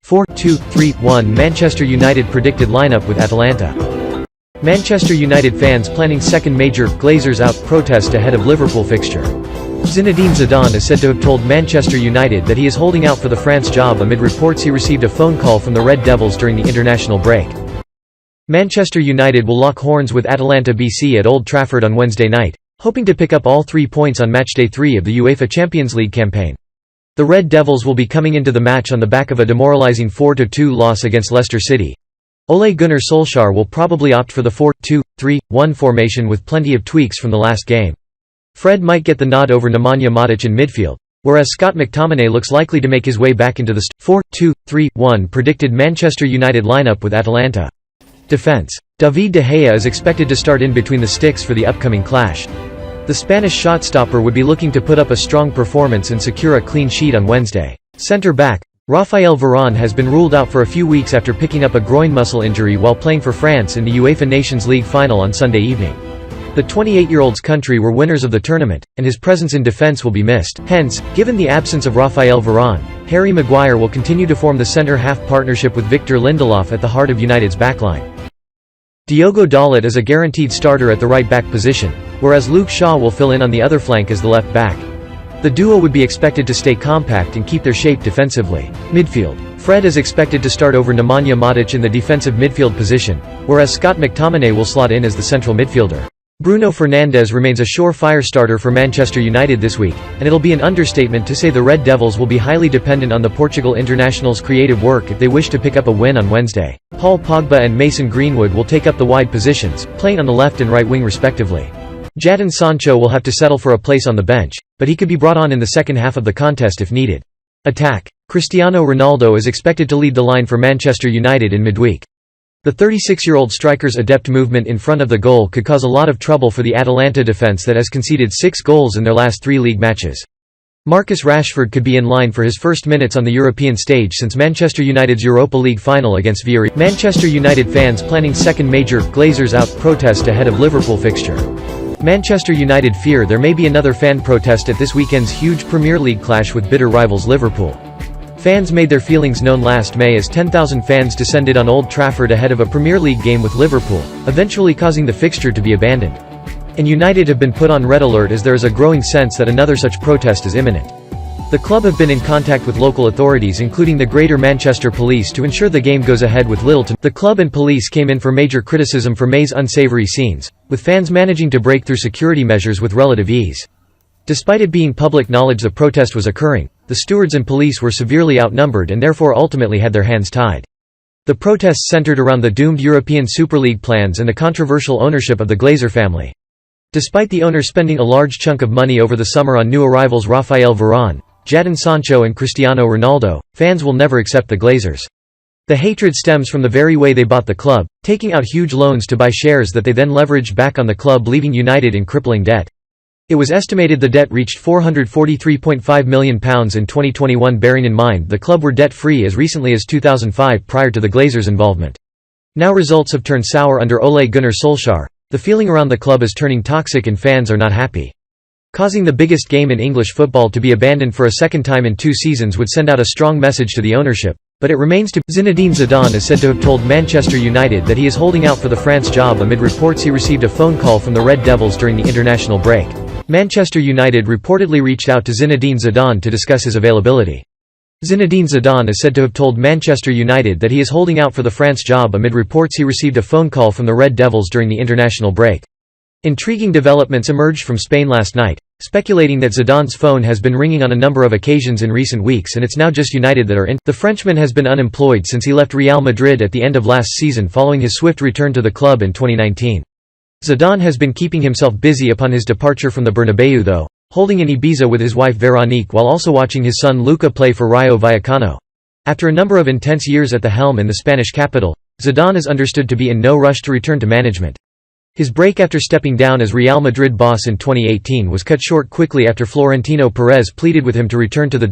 4-2-3-1 Manchester United predicted lineup with Atalanta. Manchester United fans planning second major Glazers out protest ahead of Liverpool fixture. Zinedine Zidane is said to have told Manchester United that he is holding out for the France job amid reports he received a phone call from the Red Devils during the international break. Manchester United will lock horns with Atalanta BC at Old Trafford on Wednesday night, hoping to pick up all 3 points on matchday 3 of the UEFA Champions League campaign. The Red Devils will be coming into the match on the back of a demoralising 4-2 loss against Leicester City. Ole Gunnar Solskjaer will probably opt for the 4-2-3-1 formation with plenty of tweaks from the last game. Fred might get the nod over Nemanja Matic in midfield, whereas Scott McTominay looks likely to make his way back into the 4-2-3-1 predicted Manchester United lineup with Atalanta. Defense. David de Gea is expected to start in between the sticks for the upcoming clash. The Spanish shot-stopper would be looking to put up a strong performance and secure a clean sheet on Wednesday. Centre-back. Raphael Varane has been ruled out for a few weeks after picking up a groin muscle injury while playing for France in the UEFA Nations League final on Sunday evening. The 28-year-old's country were winners of the tournament, and his presence in defence will be missed. Hence, given the absence of Raphael Varane, Harry Maguire will continue to form the centre-half partnership with Victor Lindelof at the heart of United's backline. Diogo Dalot is a guaranteed starter at the right-back position, whereas Luke Shaw will fill in on the other flank as the left back. The duo would be expected to stay compact and keep their shape defensively. Midfield. Fred is expected to start over Nemanja Matic in the defensive midfield position, whereas Scott McTominay will slot in as the central midfielder. Bruno Fernandes remains a surefire starter for Manchester United this week, and it'll be an understatement to say the Red Devils will be highly dependent on the Portugal international's creative work if they wish to pick up a win on Wednesday. Paul Pogba and Mason Greenwood will take up the wide positions, playing on the left and right wing respectively. Jadon Sancho will have to settle for a place on the bench, but he could be brought on in the second half of the contest if needed. Attack. Cristiano Ronaldo is expected to lead the line for Manchester United in midweek. The 36-year-old striker's adept movement in front of the goal could cause a lot of trouble for the Atalanta defence that has conceded 6 goals in their last 3 league matches. Marcus Rashford could be in line for his first minutes on the European stage since Manchester United's Europa League final against Villarreal. Manchester United fans planning second major Glazers out protest ahead of Liverpool fixture. Manchester United fear there may be another fan protest at this weekend's huge Premier League clash with bitter rivals Liverpool. Fans made their feelings known last May as 10,000 fans descended on Old Trafford ahead of a Premier League game with Liverpool, eventually causing the fixture to be abandoned. And United have been put on red alert as there is a growing sense that another such protest is imminent. The club have been in contact with local authorities including the Greater Manchester Police to ensure the game goes ahead with little to. The club and police came in for major criticism for May's unsavoury scenes, with fans managing to break through security measures with relative ease. Despite it being public knowledge the protest was occurring, the stewards and police were severely outnumbered and therefore ultimately had their hands tied. The protests centered around the doomed European Super League plans and the controversial ownership of the Glazer family. Despite the owner spending a large chunk of money over the summer on new arrivals Raphael Varane, Jadon Sancho and Cristiano Ronaldo, fans will never accept the Glazers. The hatred stems from the very way they bought the club, taking out huge loans to buy shares that they then leveraged back on the club, leaving United in crippling debt. It was estimated the debt reached £443.5 million in 2021, bearing in mind the club were debt-free as recently as 2005 prior to the Glazers' involvement. Now results have turned sour under Ole Gunnar Solskjaer. The feeling around the club is turning toxic and fans are not happy. Causing the biggest game in English football to be abandoned for a second time in 2 seasons would send out a strong message to the ownership, but it remains to be. Zinedine Zidane is said to have told Manchester United that he is holding out for the France job amid reports he received a phone call from the Red Devils during the international break. Manchester United reportedly reached out to Zinedine Zidane to discuss his availability. Zinedine Zidane is said to have told Manchester United that he is holding out for the France job amid reports he received a phone call from the Red Devils during the international break. Intriguing developments emerged from Spain last night, speculating that Zidane's phone has been ringing on a number of occasions in recent weeks and it's now just United that are in. The Frenchman has been unemployed since he left Real Madrid at the end of last season following his swift return to the club in 2019. Zidane has been keeping himself busy upon his departure from the Bernabeu though, holding in Ibiza with his wife Veronique while also watching his son Luca play for Rayo Vallecano. After a number of intense years at the helm in the Spanish capital, Zidane is understood to be in no rush to return to management. His break after stepping down as Real Madrid boss in 2018 was cut short quickly after Florentino Perez pleaded with him to return to the